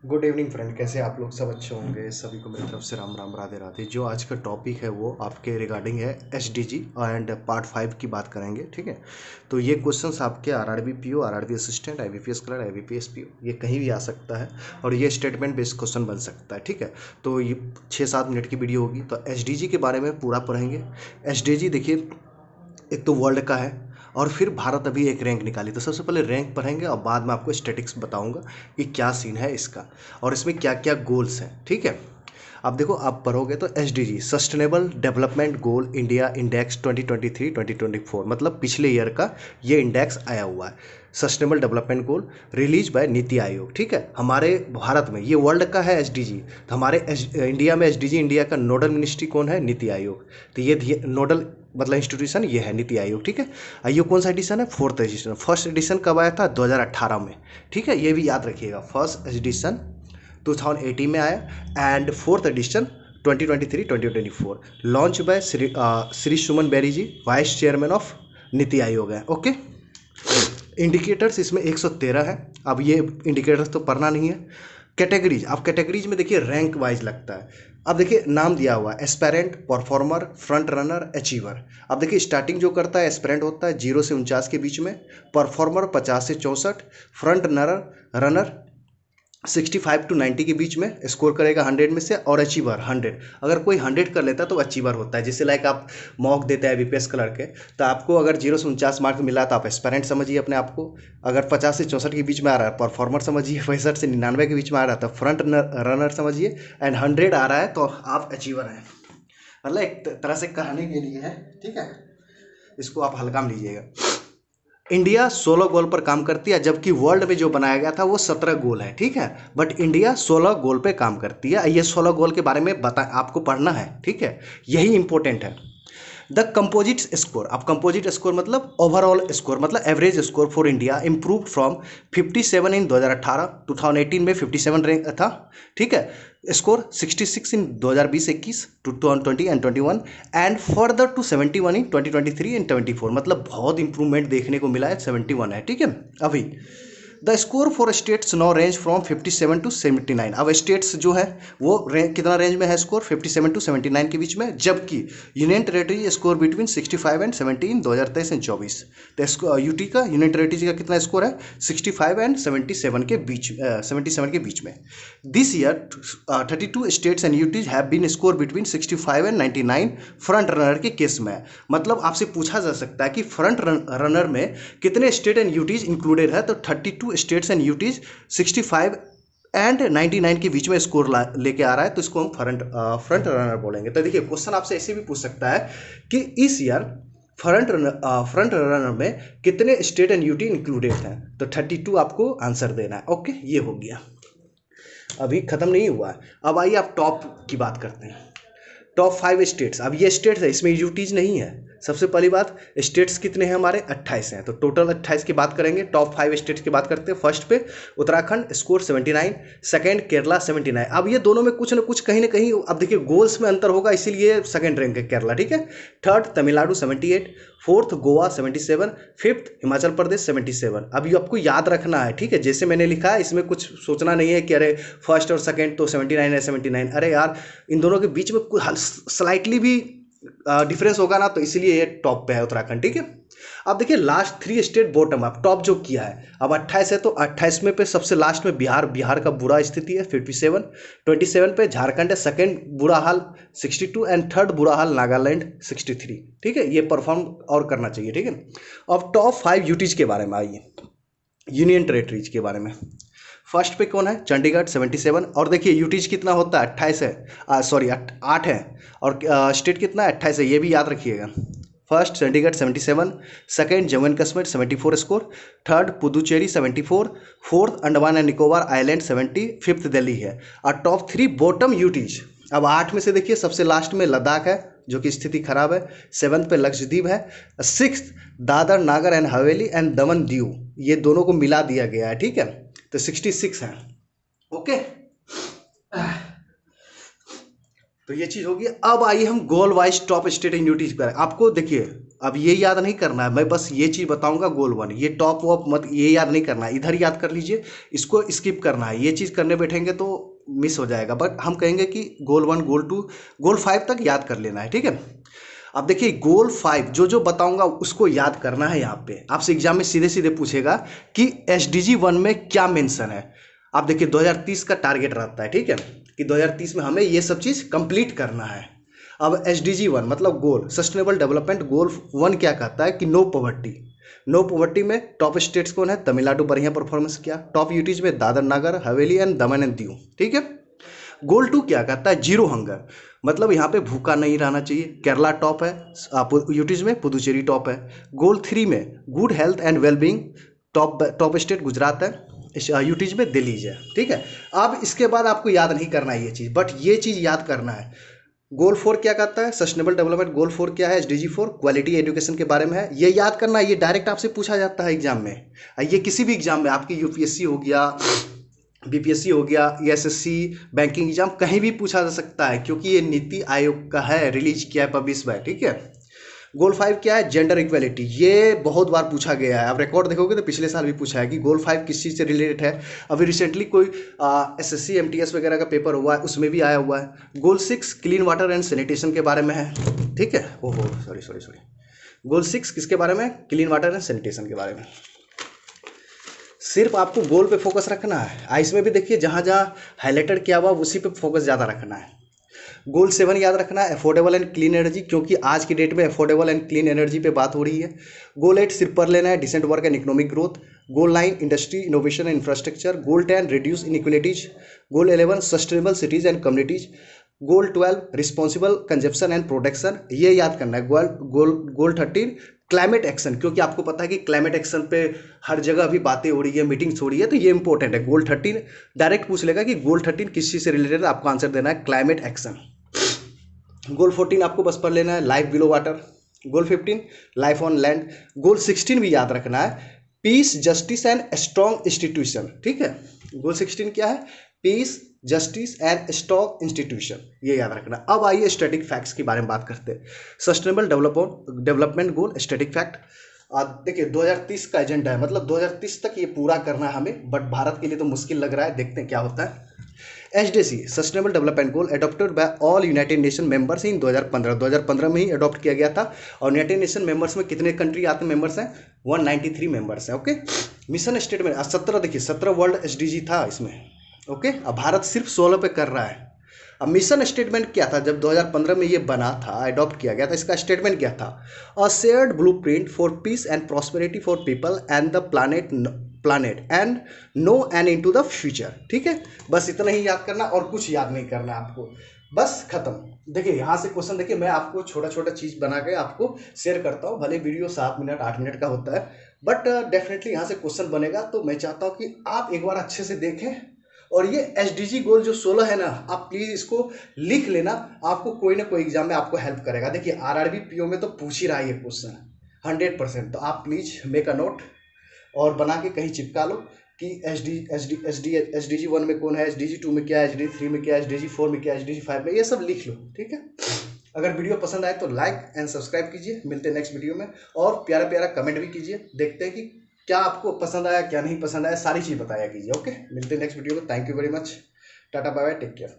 Good evening friend, कैसे आप लोग? सब अच्छे होंगे। सभी को मेरी तरफ से राम राम राधे राधे। जो आज का टॉपिक है वो आपके रिगार्डिंग है एसडीजी एंड पार्ट 5 की बात करेंगे। ठीक है, तो ये क्वेश्चंस आपके RRB PO, RRB assistant, IBPS clerk, IBPS PO, ये कहीं भी आ सकता है और ये स्टेटमेंट बेस्ड क्वेश्चन बन सकता है। ठीक है, तो ये 6-7 मिनट की वीडियो होगी। तो एसडीजी के बारे में पूरा पढ़ेंगे। एसडीजी देखिए, एक तो वर्ल्ड का है और फिर भारत अभी एक रैंक निकाली। तो सबसे पहले रैंक पढ़ेंगे और बाद में आपको स्टैटिक्स बताऊंगा कि क्या सीन है इसका और इसमें क्या क्या गोल्स हैं। ठीक है, अब देखो, आप पढ़ोगे तो SDG sustainable development goal India index 2023-2024, मतलब पिछले ईयर का ये इंडेक्स आया हुआ है। Sustainable development goal release by NITI Aayog. ठीक है, हमारे भारत में ये वर्ल्ड का है एसडीजी। तो हमारे इंडिया में एसडीजी, इंडिया का नोडल मिनिस्ट्री कौन है? नीति आयोग। तो ये नोडल मतलब इंस्टीट्यूशन ये है नीति आयोग। ठीक है, आयोग कौन सा एडिशन है? 4th addition. फर्स्ट एडिशन कब आया था? 2018 में। ठीक है, ये भी याद रखिएगा, फर्स्ट एडिशन 2018 में आया and 4th edition 2023-2024। Launch by Shri Suman Beri ji, vice chairman of NITI Aayog है। ओके, इंडिकेटर्स इसमें 113 है। अब ये इंडिकेटर्स तो पढ़ना नहीं है। कैटेगरीज, आप कैटेगरीज में देखिए रैंक वाइज लगता है। अब देखिए नाम दिया हुआ है aspirant, performer, front runner, achiever. अब देखिए स्टार्टिंग जो करता है एस्पेरेंट होता है 0 से 49 के बीच में, परफॉर्मर 50 से 64, फ्रंट रनर 65 to 90 के बीच में स्कोर करेगा 100 में से, और अचीवर 100। अगर कोई 100 कर लेता है तो अचीवर होता है। जैसे लाइक आप मॉक देते हैं बीपीएस क्लर्क के, तो आपको अगर 0 से 49 मार्क मिला तो आप एस्पेरेंट समझिए अपने आप को। अगर 50 से 64 के बीच में आ रहा है परफॉर्मर समझिए, 65 से 99 के बीच में आ रहा है तो फ्रंट रनर समझिए, एंड 100 आ रहा है तो आप अचीवर हैं। मतलब एक तरह से कहने के लिए है। ठीक है, इसको आप हल्का में लीजिएगा। इंडिया 16 गोल पर काम करती है, जबकि वर्ल्ड में जो बनाया गया था वो 17 गोल है। ठीक है, बट इंडिया 16 गोल पे काम करती है। ये 16 गोल के बारे में बता आपको पढ़ना है। ठीक है, यही इंपॉर्टेंट है। द कंपोजिट स्कोर, अब कंपोजिट स्कोर मतलब ओवरऑल स्कोर, मतलब average score for India improve from 57 in 2018, 2018 में 57 रैंक था। ठीक है, score 66 in 2020-21, 2020 and 21, and further to 71 in 2023 and 24, मतलब बहुत इंप्रूवमेंट देखने को मिला है। 71 है। ठीक है, अभी the score for states now range from 57 to 79। अब स्टेट्स जो है वो कितना रेंज में है? स्कोर 57 टू 79 के बीच में, जबकि union territory score between 65 and 70 2023 and 24। तो यूटी का, यूनियन टेरेटरी का कितना स्कोर है? 65 एंड 77 के बीच, 77 के बीच में। This year 32 states and UTs have been score between 65 and 99 front runner के केस में। मतलब आपसे पूछा जा सकता है कि फ्रंट रनर में कितने स्टेट एंड यूटीज इंक्लूडेड है? तो 32 स्टेट्स एंड यूटीज 65 एंड 99 के बीच में स्कोर लेके आ रहा है, तो इसको हम फ्रंट रनर बोलेंगे। तो देखिए क्वेश्चन आपसे ऐसे भी पूछ सकता है कि इस ईयर फ्रंट रनर में कितने स्टेट एंड यूटी इंक्लूडेड हैं? तो 32 आपको आंसर देना है। ओके, ये हो गया। अभी खत्म नहीं हुआ है। अब आइए आप टॉप की बात करते हैं। टॉप 5 स्टेट्स, अब ये स्टेट्स है, इसमें यूटीज नहीं है। सबसे पहली बात, स्टेट्स कितने हैं हमारे? 28 हैं। तो टोटल 28 की बात करेंगे। टॉप 5 स्टेट्स की बात करते हैं। फर्स्ट पे उत्तराखंड, स्कोर 79, सेकंड केरला 79। अब ये दोनों में कुछ ना कुछ कहीं ना कहीं, अब देखिए गोल्स में अंतर होगा, इसीलिए सेकंड रैंक है केरला। ठीक है, third Tamil Nadu 78, fourth Goa 77, fifth Himachal Pradesh 77। अब ये आपको याद रखना है। ठीक है, जैसे मैंने लिखा है, इसमें कुछ सोचना नहीं है कि अरे फर्स्ट और सेकंड तो 79 है 79। अरे यार, इन दोनों के बीच में कुछ स्लाइटली भी डिफरेंस होगा ना, तो इसीलिए ये टॉप पे है उत्तराखंड। ठीक है, अब देखिए last 3 state bottom up, top जो किया है। अब 28 है तो 28 में पे सबसे लास्ट में बिहार का बुरा स्थिति है 57। 27 पे झारखंड है, सेकंड बुरा हाल 62, एंड थर्ड बुरा हाल नागालैंड 63। ठीक है, ये परफॉर्म और करना चाहिए। ठीक है, अब टॉप 5 यूटीज के बारे में आइए, यूनियन टेरेटरीज के बारे में। फर्स्ट पे कौन है? चंडीगढ़ 77। और देखिए यूटीज कितना होता है? 28 है, सॉरी 8 है। और स्टेट कितना है? 28 है, ये भी याद रखिएगा। First Chandigarh 77, second Jammu and Kashmir 74 score, third Puducherry 74, fourth Andaman and Nicobar island 70, fifth Delhi है। और टॉप 3 बॉटम यूटीज, अब 8 में से देखिए सबसे लास्ट में लद्दाख है जो कि स्थिति खराब है। 7th पे लक्षद्वीप है। 6th दादर नागर and Haveli and Daman Diu, ये दोनों को मिला दिया गया है। ठीक है, तो 66 है। ओके, तो ये चीज होगी। अब आइए हम goal wise top state and UTs पर। आपको देखिए अब ये याद नहीं करना है, मैं बस ये चीज़ बताऊंगा गोल 1, ये टॉप वॉप मत ये याद नहीं करना है, इधर याद कर लीजिए, इसको स्किप करना है, ये चीज़ करने बैठेंगे तो मिस हो जाएगा। बट हम कहेंगे कि गोल 1 गोल 2 गोल 5 तक याद कर लेना है, ठीक है। अब देखिए गोल 5 जो जो बताऊंगा उसको याद करना है। यहाँ पे आपसे एग्जाम में सीधे सीधे पूछेगा कि SDG 1 में क्या मेंशन है। आप देखिए 2030 का टारगेट रहता है, ठीक है, कि 2030 में हमें ये सब चीज़ कंप्लीट करना है। अब SDG 1 मतलब गोल सस्टेनेबल डेवलपमेंट गोल 1 क्या कहता है कि नो पॉवर्टी। नो पॉवर्टी में टॉप स्टेट्स कौन है? तमिलनाडु बढ़िया परफॉर्मेंस किया। टॉप यूटीज में Dadar Nagar Haveli and Daman and Diu, ठीक है। गोल 2 क्या कहता है? जीरो हंगर, मतलब यहाँ पे भूखा नहीं रहना चाहिए। केरला टॉप है, यूटीज में पुदुचेरी टॉप है। गोल 3 में good health and wellbeing, top state Gujarat है, यूटीज में दिल्ली है, ठीक है। अब इसके बाद आपको याद नहीं करना है ये चीज़, बट ये चीज़ याद करना है। गोल 4 क्या कहता है? सस्टेनेबल डेवलपमेंट गोल 4 क्या है? SDG 4 क्वालिटी एजुकेशन के बारे में है। ये याद करना है, ये डायरेक्ट आपसे पूछा जाता है एग्जाम में। ये किसी भी एग्जाम में, आपकी UPSC हो गया, BPSC हो गया, SSC बैंकिंग एग्जाम कहीं भी पूछा जा सकता है, क्योंकि ये नीति आयोग का है, रिलीज किया है, पब्लिश हुआ है, ठीक है। गोल 5 क्या है? जेंडर इक्वेलिटी, ये बहुत बार पूछा गया है। आप रिकॉर्ड देखोगे तो पिछले साल भी पूछा है कि गोल 5 किस चीज़ से रिलेटेड है। अभी रिसेंटली कोई SSC MTS वगैरह का पेपर हुआ है, उसमें भी आया हुआ है। गोल 6 क्लीन वाटर एंड सैनिटेशन के बारे में है, ठीक है। ओहो सॉरी। गोल 6 किसके बारे में? क्लीन वाटर एंड सैनिटेशन के बारे में। सिर्फ आपको गोल पे फोकस रखना है। इसमें भी देखिए जहाँ जहाँ हाईलाइटेड किया हुआ उसी पे फोकस ज़्यादा रखना है। गोल 7 याद रखना है, अफोर्डेबल एंड क्लीन एनर्जी, क्योंकि आज की डेट में अफोर्डेबल एंड क्लीन एनर्जी पे बात हो रही है। गोल 8 सिर्फ पर लेना है, decent work and economic growth. Goal 9 industry innovation and infrastructure. Goal 10 reduce inequalities. Goal 11 sustainable cities and communities. Goal 12 responsible consumption and production, ये याद करना है। गोल 13 क्लाइमेट एक्शन, क्योंकि आपको पता है कि क्लाइमेट एक्शन पे हर जगह अभी बातें हो रही है, मीटिंग्स हो रही है, तो ये इंपॉर्टेंट है। गोल 13 डायरेक्ट पूछ लेगा कि गोल 13 किस चीज़ से रिलेटेड है, आपको आंसर देना है क्लाइमेट एक्शन। गोल 14 आपको बस पर लेना है, life below water. Goal 15 life on land. Goal 16 भी याद रखना है, peace justice and strong institution, ठीक है। गोल 16 क्या है? Peace justice and strong institution, ये याद रखना। अब आइए स्टैटिक फैक्ट्स के बारे में बात करते हैं। Sustainable development goal static fact, देखिए 2030 का एजेंडा है, मतलब 2030 तक ये पूरा करना है हमें, बट भारत के लिए तो मुश्किल लग रहा है, देखते हैं क्या होता है। SDC sustainable development goal adopted by all United nation members in 2015 में ही अडॉप्ट किया गया था। और यूनाइटेड नेशन मेंबर्स में कितने कंट्री आते हैं? मेंबर्स हैं 193 मेंबर्स हैं, ओके। मिशन स्टेटमेंट 17, देखिए 17 वर्ल्ड SDG था इसमें, ओके। अब भारत सिर्फ 16 पे कर रहा है। अब मिशन स्टेटमेंट क्या था? जब 2015 में ये बना था, अडॉप्ट किया गया था, इसका स्टेटमेंट क्या था? A shared blueprint for peace and prosperity for people and the planet now and into the द फ्यूचर, ठीक है। बस इतना ही याद करना और कुछ याद नहीं करना आपको, बस खत्म। देखिए यहाँ से क्वेश्चन, देखिए मैं आपको छोटा छोटा चीज बना के आपको शेयर करता हूँ, भले वीडियो 7 मिनट 8 मिनट का होता है, बट डेफिनेटली यहाँ से क्वेश्चन बनेगा। तो मैं चाहता हूँ कि आप एक बार अच्छे से देखें, और ये SDG गोल जो 16 है ना, आप प्लीज इसको लिख लेना, आपको कोई ना कोई एग्जाम में आपको हेल्प करेगा। देखिए RRB PO में तो पूछ ही रहा है ये क्वेश्चन 100%, तो आप प्लीज मेक अ नोट और बना के कहीं चिपका लो कि SDG 1 में कौन है, SDG 2 में क्या है, SDG 3 में क्या है, SDG 4 में क्या है, SDG 5 में, ये सब लिख लो, ठीक है। अगर वीडियो पसंद आए तो लाइक एंड सब्सक्राइब कीजिए। मिलते हैं नेक्स्ट वीडियो में, और प्यारा प्यारा कमेंट भी कीजिए, देखते हैं कि क्या आपको पसंद आया, क्या नहीं पसंद आया, सारी चीज़ बताया कीजिए, ओके। मिलते हैं नेक्स्ट वीडियो में। Thank you very much, tata bye bye, take care.